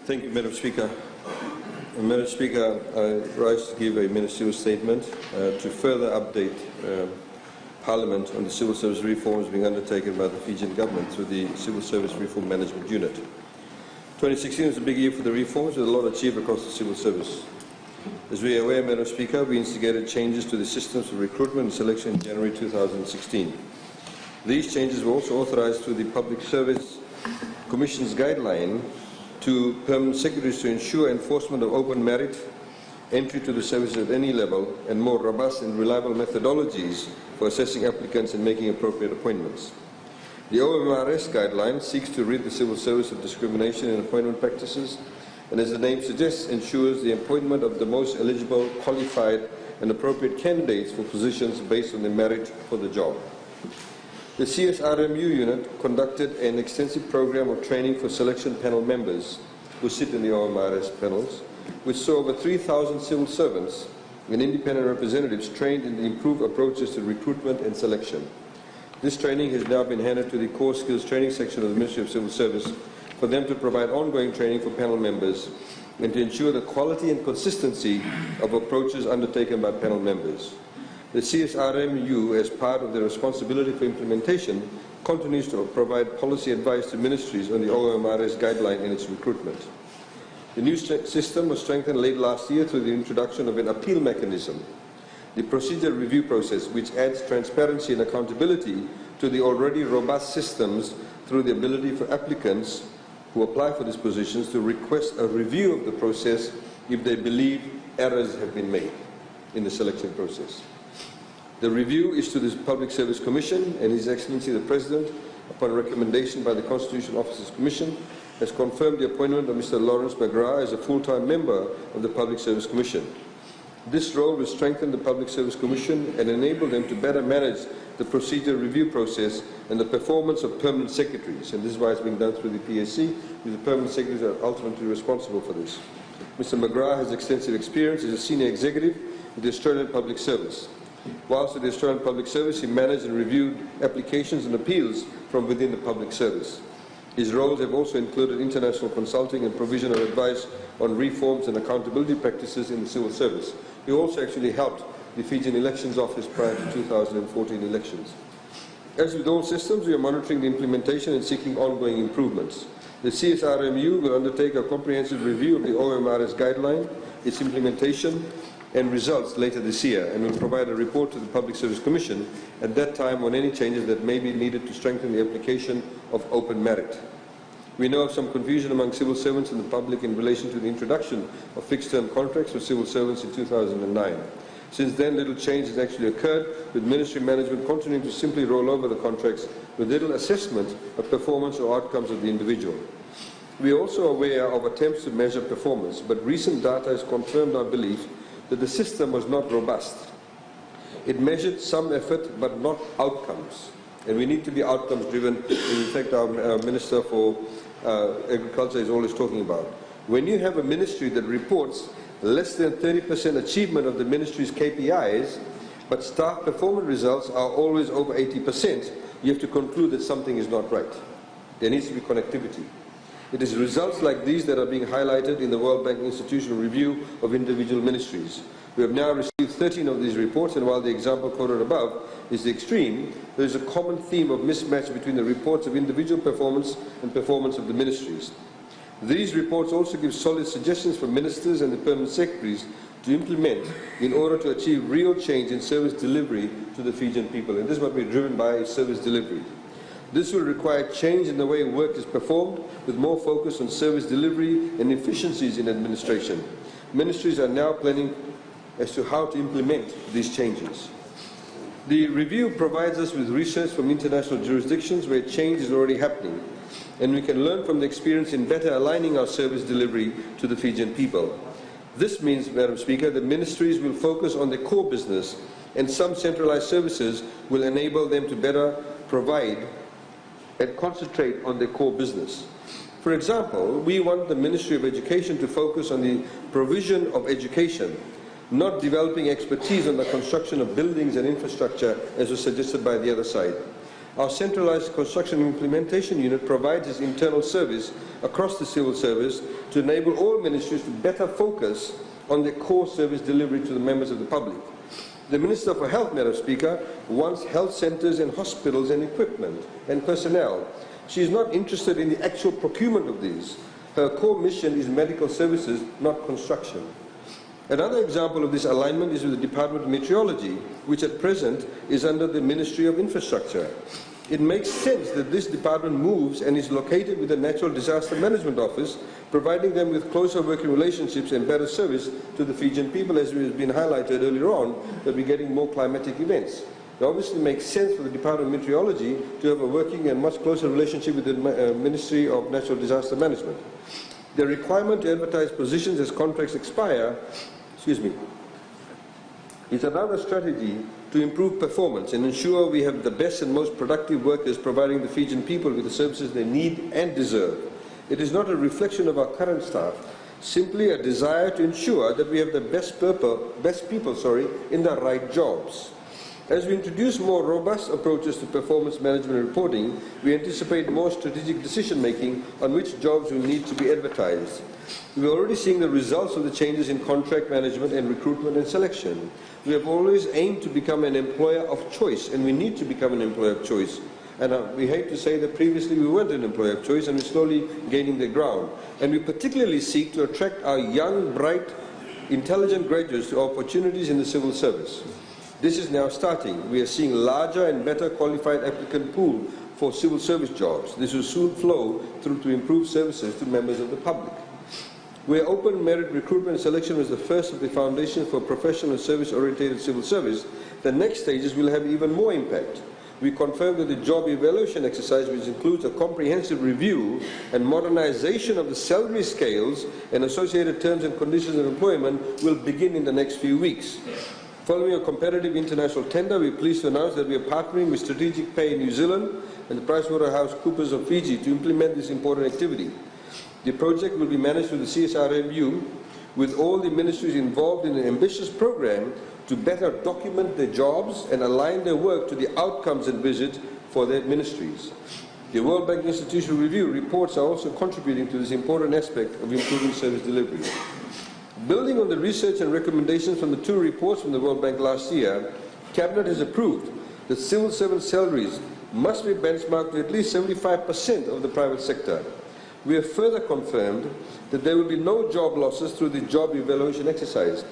Thank you, Madam Speaker. Madam Speaker, I rise to give a ministerial statement to further update Parliament on the civil service reforms being undertaken by the Fijian government through the Civil Service Reform Management Unit. 2016 was a big year for the reforms, with a lot achieved across the civil service. As we are aware, Madam Speaker, we instigated changes to the systems of recruitment and selection in January 2016. These changes were also authorised through the Public Service Commission's guideline to permanent secretaries to ensure enforcement of open merit, entry to the service at any level, and more robust and reliable methodologies for assessing applicants and making appropriate appointments. The OMRS guideline seeks to rid the civil service of discrimination in appointment practices, and as the name suggests, ensures the appointment of the most eligible, qualified and appropriate candidates for positions based on their merit for the job. The CSRMU unit conducted an extensive program of training for selection panel members who sit in the OMRS panels, which saw over 3,000 civil servants and independent representatives trained in the improved approaches to recruitment and selection. This training has now been handed to the Core Skills Training section of the Ministry of Civil Service for them to provide ongoing training for panel members and to ensure the quality and consistency of approaches undertaken by panel members. The CSRMU, as part of their responsibility for implementation, continues to provide policy advice to ministries on the OMRS guideline and its recruitment. The new system was strengthened late last year through the introduction of an appeal mechanism, the procedure review process, which adds transparency and accountability to the already robust systems through the ability for applicants who apply for these positions to request a review of the process if they believe errors have been made in the selection process. The review is to the Public Service Commission, and His Excellency the President, upon recommendation by the Constitutional Officers Commission, has confirmed the appointment of Mr. Lawrence McGrath as a full-time member of the Public Service Commission. This role will strengthen the Public Service Commission and enable them to better manage the procedure review process and the performance of permanent secretaries, and this is why it's being done through the PSC, because the permanent secretaries are ultimately responsible for this. Mr. McGrath has extensive experience as a senior executive with the Australian Public Service. Whilst at the Australian Public Service, he managed and reviewed applications and appeals from within the public service. His roles have also included international consulting and provision of advice on reforms and accountability practices in the civil service. He also actually helped the Fijian Elections Office prior to 2014 elections. As with all systems, we are monitoring the implementation and seeking ongoing improvements. The CSRMU will undertake a comprehensive review of the OMRS guideline, its implementation and results later this year, and will provide a report to the Public Service Commission at that time on any changes that may be needed to strengthen the application of open merit. We know of some confusion among civil servants and the public in relation to the introduction of fixed-term contracts for civil servants in 2009. Since then, little change has actually occurred, with ministry management continuing to simply roll over the contracts with little assessment of performance or outcomes of the individual. We are also aware of attempts to measure performance, but recent data has confirmed our belief that the system was not robust. It measured some effort but not outcomes, and we need to be outcomes driven. In fact, our Minister for Agriculture is always talking about. When you have a ministry that reports less than 30% achievement of the ministry's KPIs, but staff performance results are always over 80%, you have to conclude that something is not right. There needs to be connectivity. It is results like these that are being highlighted in the World Bank Institutional Review of individual ministries. We have now received 13 of these reports, and while the example quoted above is the extreme, there is a common theme of mismatch between the reports of individual performance and performance of the ministries. These reports also give solid suggestions for ministers and the permanent secretaries to implement in order to achieve real change in service delivery to the Fijian people, and this is what we're driven by, is service delivery. This will require change in the way work is performed, with more focus on service delivery and efficiencies in administration. Ministries are now planning as to how to implement these changes. The review provides us with research from international jurisdictions where change is already happening, and we can learn from the experience in better aligning our service delivery to the Fijian people. This means, Madam Speaker, that ministries will focus on their core business, and some centralized services will enable them to better provide and concentrate on their core business. For example, we want the Ministry of Education to focus on the provision of education, not developing expertise on the construction of buildings and infrastructure as was suggested by the other side. Our centralized construction implementation unit provides its internal service across the civil service to enable all ministries to better focus on their core service delivery to the members of the public. The Minister for Health, Madam Speaker, wants health centres and hospitals and equipment and personnel. She is not interested in the actual procurement of these. Her core mission is medical services, not construction. Another example of this alignment is with the Department of Meteorology, which at present is under the Ministry of Infrastructure. It makes sense that this department moves and is located with the Natural Disaster Management Office, providing them with closer working relationships and better service to the Fijian people, as has been highlighted earlier on, that we're getting more climatic events. It obviously makes sense for the Department of Meteorology to have a working and much closer relationship with the Ministry of Natural Disaster Management. The requirement to advertise positions as contracts expire, is another strategy to improve performance and ensure we have the best and most productive workers providing the Fijian people with the services they need and deserve. It is not a reflection of our current staff, simply a desire to ensure that we have the best people in the right jobs. As we introduce more robust approaches to performance management reporting, we anticipate more strategic decision-making on which jobs will need to be advertised. We are already seeing the results of the changes in contract management and recruitment and selection. We have always aimed to become an employer of choice, and we need to become an employer of choice. And we hate to say that previously we weren't an employer of choice, and we're slowly gaining the ground. And we particularly seek to attract our young, bright, intelligent graduates to opportunities in the civil service. This is now starting. We are seeing larger and better qualified applicant pool for civil service jobs. This will soon flow through to improved services to members of the public. Where open merit recruitment and selection was the first of the foundation for professional and service-oriented civil service, the next stages will have even more impact. We confirm that the job evaluation exercise, which includes a comprehensive review and modernization of the salary scales and associated terms and conditions of employment, will begin in the next few weeks. Following a competitive international tender, we are pleased to announce that we are partnering with Strategic Pay in New Zealand and the PricewaterhouseCoopers of Fiji to implement this important activity. The project will be managed through the CSRMU, with all the ministries involved in an ambitious program to better document their jobs and align their work to the outcomes envisaged for their ministries. The World Bank Institutional Review reports are also contributing to this important aspect of improving service delivery. Building on the research and recommendations from the 2 reports from the World Bank last year, Cabinet has approved that civil servant salaries must be benchmarked to at least 75% of the private sector. We have further confirmed that there will be no job losses through the job evaluation exercise.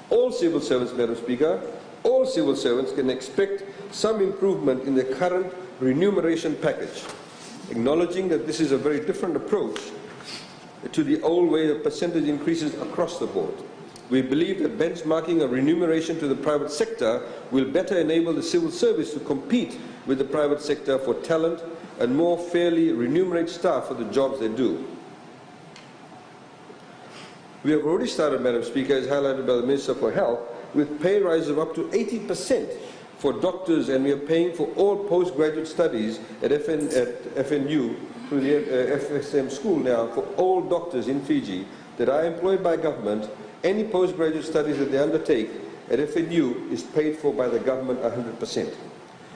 All civil servants, Madam Speaker, all civil servants can expect some improvement in their current remuneration package, acknowledging that this is a very different approach to the old way of percentage increases across the board. We believe that benchmarking a remuneration to the private sector will better enable the civil service to compete with the private sector for talent and more fairly remunerate staff for the jobs they do. We have already started, Madam Speaker, as highlighted by the Minister for Health, with pay rise of up to 80% for doctors, and we are paying for all postgraduate studies at FNU through the FSM school now for all doctors in Fiji that are employed by government. Any postgraduate studies that they undertake at FNU is paid for by the government 100%.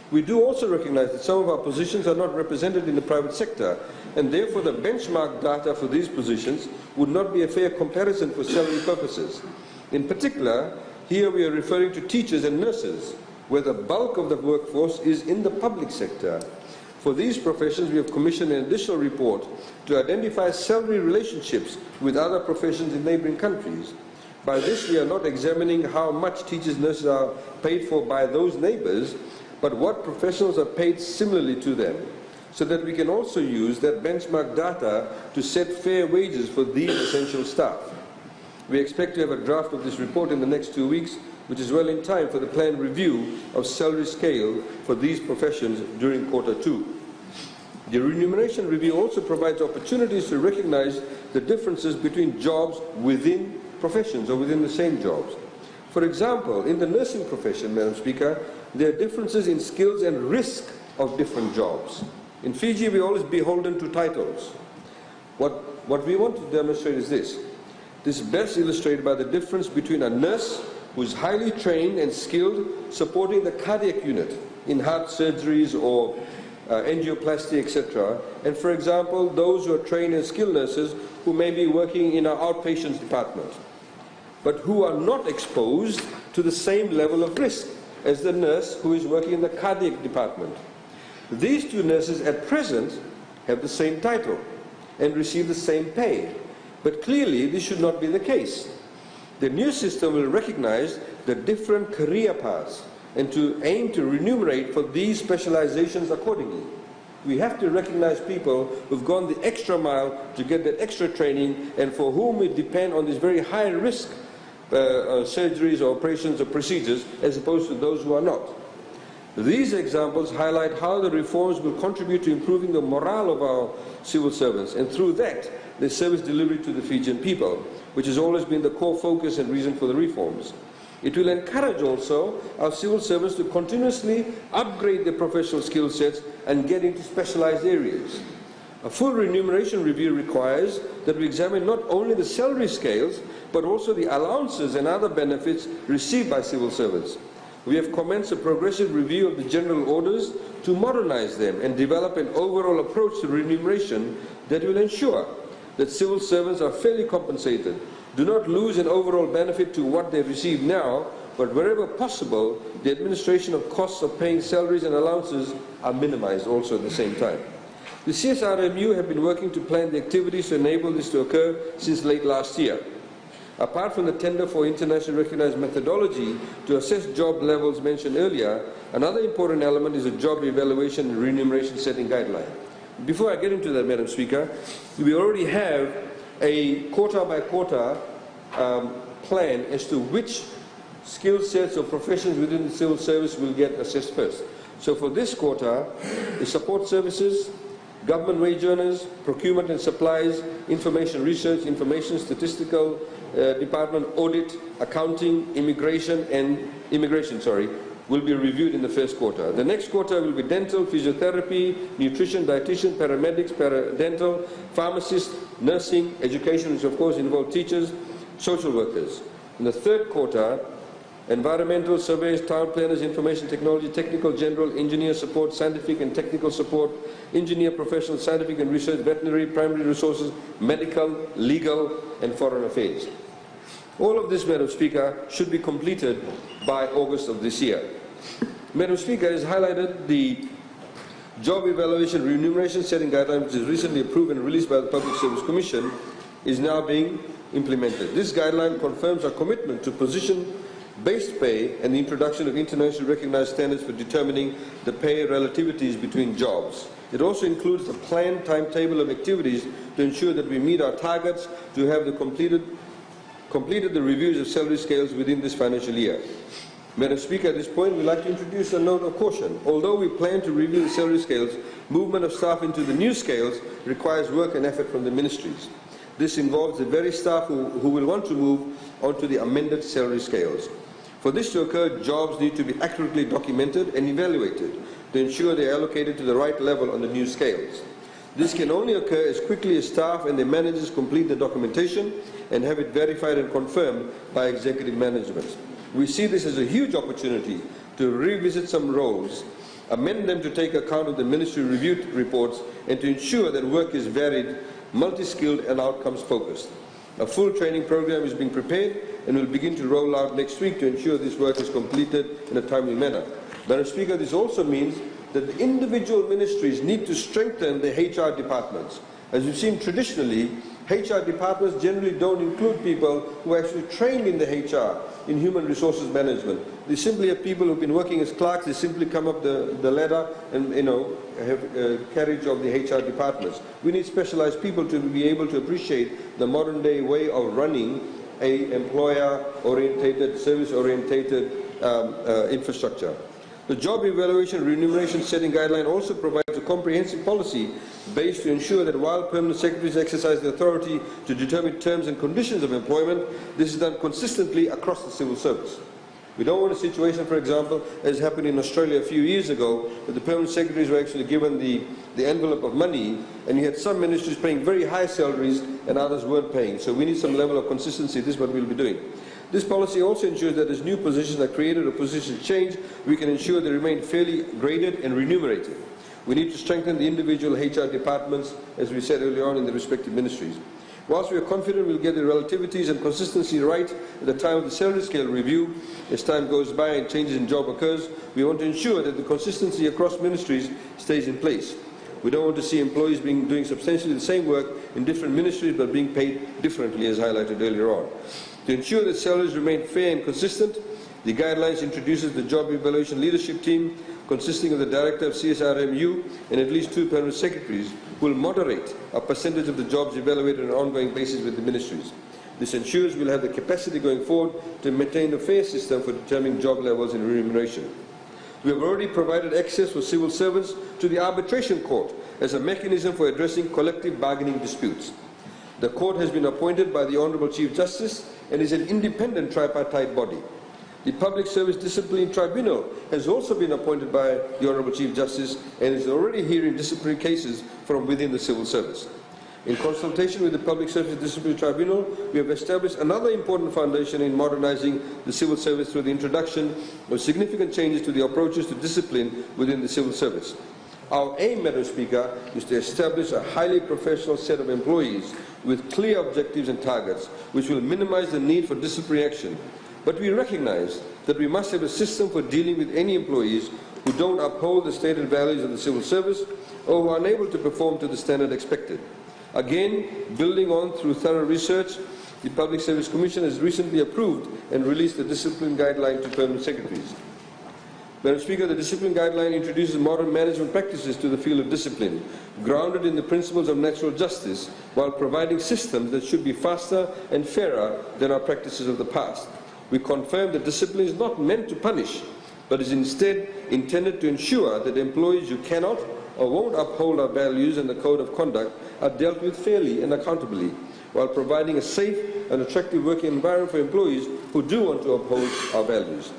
We do also recognize that some of our positions are not represented in the private sector, and therefore the benchmark data for these positions would not be a fair comparison for salary purposes. In particular, here we are referring to teachers and nurses, where the bulk of the workforce is in the public sector. For these professions, we have commissioned an additional report to identify salary relationships with other professions in neighboring countries. By this, we are not examining how much teachers and nurses are paid for by those neighbours, but what professionals are paid similarly to them, so that we can also use that benchmark data to set fair wages for these essential staff. We expect to have a draft of this report in the next 2 weeks, which is well in time for the planned review of salary scale for these professions during Q2. The remuneration review also provides opportunities to recognize the differences between jobs within professions or within the same jobs. For example, in the nursing profession, Madam Speaker, there are differences in skills and risk of different jobs. In Fiji, we are always beholden to titles. What we want to demonstrate is this. This is best illustrated by the difference between a nurse who is highly trained and skilled supporting the cardiac unit in heart surgeries or angioplasty, etc. And for example, those who are trained as skilled nurses who may be working in our outpatients department, but who are not exposed to the same level of risk as the nurse who is working in the cardiac department. These two nurses at present have the same title and receive the same pay, but clearly this should not be the case. The new system will recognize the different career paths and to aim to remunerate for these specializations accordingly. We have to recognize people who've gone the extra mile to get that extra training and for whom we depend on these very high risk surgeries or operations or procedures as opposed to those who are not. These examples highlight how the reforms will contribute to improving the morale of our civil servants and through that the service delivery to the Fijian people, which has always been the core focus and reason for the reforms. It will encourage also our civil servants to continuously upgrade their professional skill sets and get into specialized areas. A full remuneration review requires that we examine not only the salary scales but also the allowances and other benefits received by civil servants. We have commenced a progressive review of the general orders to modernize them and develop an overall approach to remuneration that will ensure that civil servants are fairly compensated, do not lose an overall benefit to what they receive now, but wherever possible, the administration of costs of paying salaries and allowances are minimized also at the same time. The CSRMU have been working to plan the activities to enable this to occur since late last year. Apart from the tender for internationally recognized methodology to assess job levels mentioned earlier, another important element is a job evaluation and remuneration setting guideline. Before I get into that, Madam Speaker, we already have a quarter by quarter plan as to which skill sets or professions within the civil service will get assessed first. So for this quarter, the support services, government wage earners, procurement and supplies, information research, information statistical department, audit, accounting, immigration, will be reviewed in the first quarter. The next quarter will be dental, physiotherapy, nutrition, dietitian, paramedics, paradental, pharmacists, nursing, education, which of course involves teachers, social workers. In the third quarter, environmental surveys, town planners, information technology, technical, general, engineer support, scientific and technical support, engineer, professional, scientific and research, veterinary, primary resources, medical, legal, and foreign affairs. All of this, Madam Speaker, should be completed by August of this year. Madam Speaker has highlighted the job evaluation remuneration setting guideline, which is recently approved and released by the Public Service Commission, is now being implemented. This guideline confirms our commitment to position-based pay and the introduction of internationally recognized standards for determining the pay relativities between jobs. It also includes a planned timetable of activities to ensure that we meet our targets to have completed the reviews of salary scales within this financial year. Madam Speaker, at this point, we'd like to introduce a note of caution. Although we plan to review the salary scales, movement of staff into the new scales requires work and effort from the ministries. This involves the very staff who will want to move onto the amended salary scales. For this to occur, jobs need to be accurately documented and evaluated to ensure they are allocated to the right level on the new scales. This can only occur as quickly as staff and their managers complete the documentation and have it verified and confirmed by executive management. We see this as a huge opportunity to revisit some roles, amend them to take account of the ministry reviewed reports, and to ensure that work is varied, multi-skilled and outcomes focused. A full training program is being prepared and will begin to roll out next week to ensure this work is completed in a timely manner. Madam Speaker, this also means that the individual ministries need to strengthen their HR departments. As you've seen traditionally, HR departments generally don't include people who are actually trained in the HR, in human resources management. They simply have people who've been working as clerks, they simply come up the ladder and have carriage of the HR departments. We need specialized people to be able to appreciate the modern day way of running a employer-orientated, service-orientated infrastructure. The job evaluation remuneration setting guideline also provides a comprehensive policy based to ensure that while permanent secretaries exercise the authority to determine terms and conditions of employment, this is done consistently across the civil service. We don't want a situation, for example, as happened in Australia a few years ago, that the permanent secretaries were actually given the envelope of money, and you had some ministries paying very high salaries and others weren't paying. So we need some level of consistency. This is what we'll be doing. This policy also ensures that as new positions are created or positions change, we can ensure they remain fairly graded and remunerated. We need to strengthen the individual HR departments, as we said earlier on, in the respective ministries. Whilst we are confident we'll get the relativities and consistency right at the time of the salary scale review, as time goes by and changes in job occurs, we want to ensure that the consistency across ministries stays in place. We don't want to see employees doing substantially the same work in different ministries but being paid differently, as highlighted earlier on. To ensure that salaries remain fair and consistent, the guidelines introduces the Job Evaluation Leadership Team, consisting of the Director of CSRMU and at least 2 permanent secretaries, who will moderate a percentage of the jobs evaluated on an ongoing basis with the ministries. This ensures we'll have the capacity going forward to maintain a fair system for determining job levels and remuneration. We have already provided access for civil servants to the arbitration court as a mechanism for addressing collective bargaining disputes. The court has been appointed by the Honourable Chief Justice and is an independent tripartite body. The Public Service Discipline Tribunal has also been appointed by the Honourable Chief Justice and is already hearing disciplinary cases from within the civil service. In consultation with the Public Service Disciplinary Tribunal, we have established another important foundation in modernising the civil service through the introduction of significant changes to the approaches to discipline within the civil service. Our aim, Madam Speaker, is to establish a highly professional set of employees with clear objectives and targets, which will minimise the need for disciplinary action. But we recognise that we must have a system for dealing with any employees who don't uphold the stated values of the civil service or who are unable to perform to the standard expected. Again, building on through thorough research, the Public Service Commission has recently approved and released a discipline guideline to permanent secretaries. Madam Speaker, the discipline guideline introduces modern management practices to the field of discipline, grounded in the principles of natural justice, while providing systems that should be faster and fairer than our practices of the past. We confirm that discipline is not meant to punish, but is instead intended to ensure that employees who cannot or won't uphold our values and the code of conduct are dealt with fairly and accountably, while providing a safe and attractive working environment for employees who do want to uphold our values.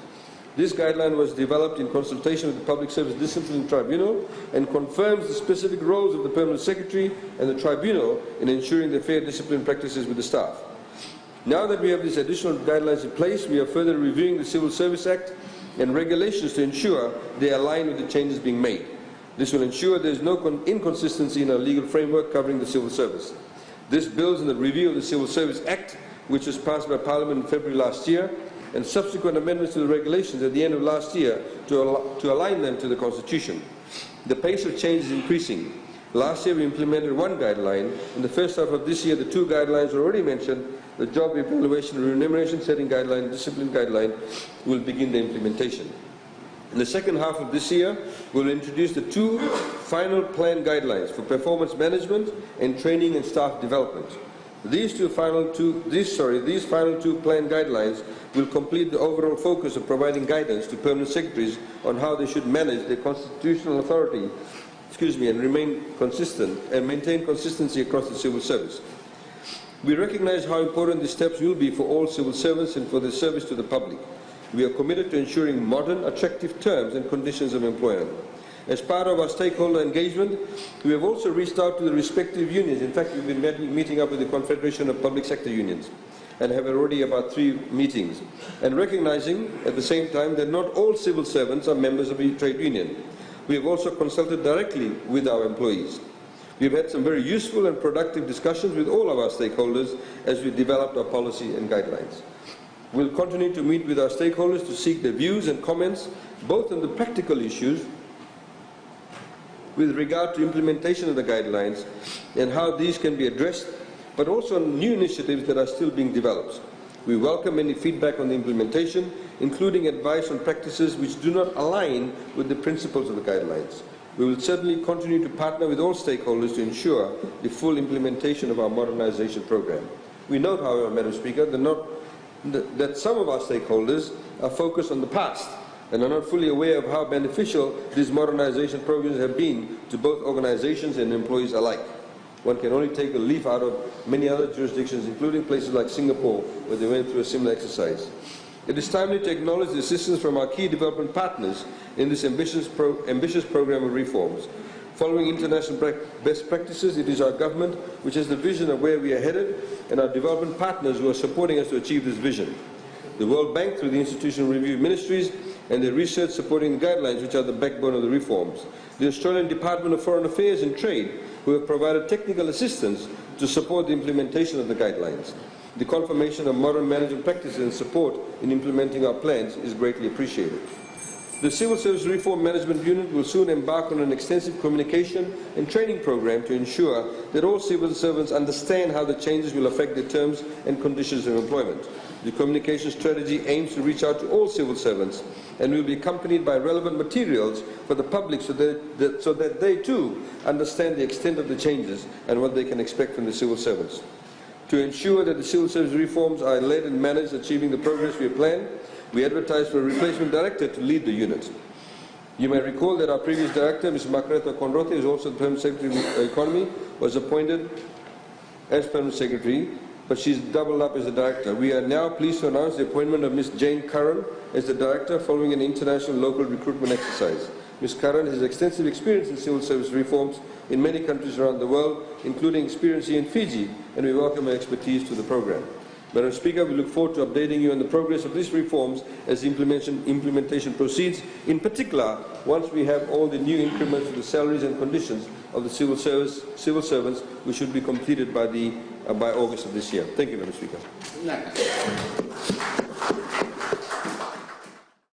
This guideline was developed in consultation with the Public Service Discipline Tribunal and confirms the specific roles of the Permanent Secretary and the Tribunal in ensuring the fair discipline practices with the staff. Now that we have these additional guidelines in place, we are further reviewing the Civil Service Act and regulations to ensure they align with the changes being made. This will ensure there is no inconsistency in our legal framework covering the civil service. This builds on the review of the Civil Service Act, which was passed by Parliament in February last year, and subsequent amendments to the regulations at the end of last year to align them to the Constitution. The pace of change is increasing. Last year we implemented one guideline. In the first half of this year, the 2 guidelines already mentioned, the Job Evaluation Remuneration Setting Guideline and Discipline Guideline, will begin the implementation. In the second half of this year, we will introduce the 2 final plan guidelines for performance management and training and staff development. These final two plan guidelines will complete the overall focus of providing guidance to permanent secretaries on how they should manage their constitutional authority, and remain consistent and maintain consistency across the civil service. We recognise how important these steps will be for all civil servants and for their service to the public. We are committed to ensuring modern, attractive terms and conditions of employment. As part of our stakeholder engagement, we have also reached out to the respective unions. In fact, we've been meeting up with the Confederation of Public Sector Unions and have already about 3 meetings. And recognising at the same time that not all civil servants are members of a trade union. We have also consulted directly with our employees. We have had some very useful and productive discussions with all of our stakeholders as we developed our policy and guidelines. We will continue to meet with our stakeholders to seek their views and comments, both on the practical issues with regard to implementation of the guidelines and how these can be addressed, but also on new initiatives that are still being developed. We welcome any feedback on the implementation, including advice on practices which do not align with the principles of the guidelines. We will certainly continue to partner with all stakeholders to ensure the full implementation of our modernisation programme. We note, however, Madam Speaker, that some of our stakeholders are focused on the past and are not fully aware of how beneficial these modernisation programs have been to both organisations and employees alike. One can only take a leaf out of many other jurisdictions, including places like Singapore, where they went through a similar exercise. It is timely to acknowledge the assistance from our key development partners in this ambitious program of reforms. Following international best practices, it is our government which has the vision of where we are headed, and our development partners who are supporting us to achieve this vision. The World Bank, through the Institutional Review Ministries, and the research supporting the guidelines, which are the backbone of the reforms. the Australian Department of Foreign Affairs and Trade, who have provided technical assistance to support the implementation of the guidelines. The confirmation of modern management practices and support in implementing our plans is greatly appreciated. The Civil Service Reform Management Unit will soon embark on an extensive communication and training program to ensure that all civil servants understand how the changes will affect their terms and conditions of employment. The communication strategy aims to reach out to all civil servants and will be accompanied by relevant materials for the public so that they too understand the extent of the changes and what they can expect from the civil servants. To ensure that the civil service reforms are led and managed, achieving the progress we have planned, we advertised for a replacement director to lead the unit. You may recall that our previous director, Ms. Margareta Conrote, who is also the Permanent Secretary of the Economy, was appointed as Permanent Secretary, but she's doubled up as the director. We are now pleased to announce the appointment of Ms. Jane Curran as the director following an international local recruitment exercise. Ms. Curran has extensive experience in civil service reforms in many countries around the world, including experience here in Fiji, and we welcome her expertise to the program. Madam Speaker, we look forward to updating you on the progress of these reforms as the implementation proceeds. In particular, once we have all the new increments of the salaries and conditions of the civil servants, which should be completed by August of this year. Thank you, Madam Speaker.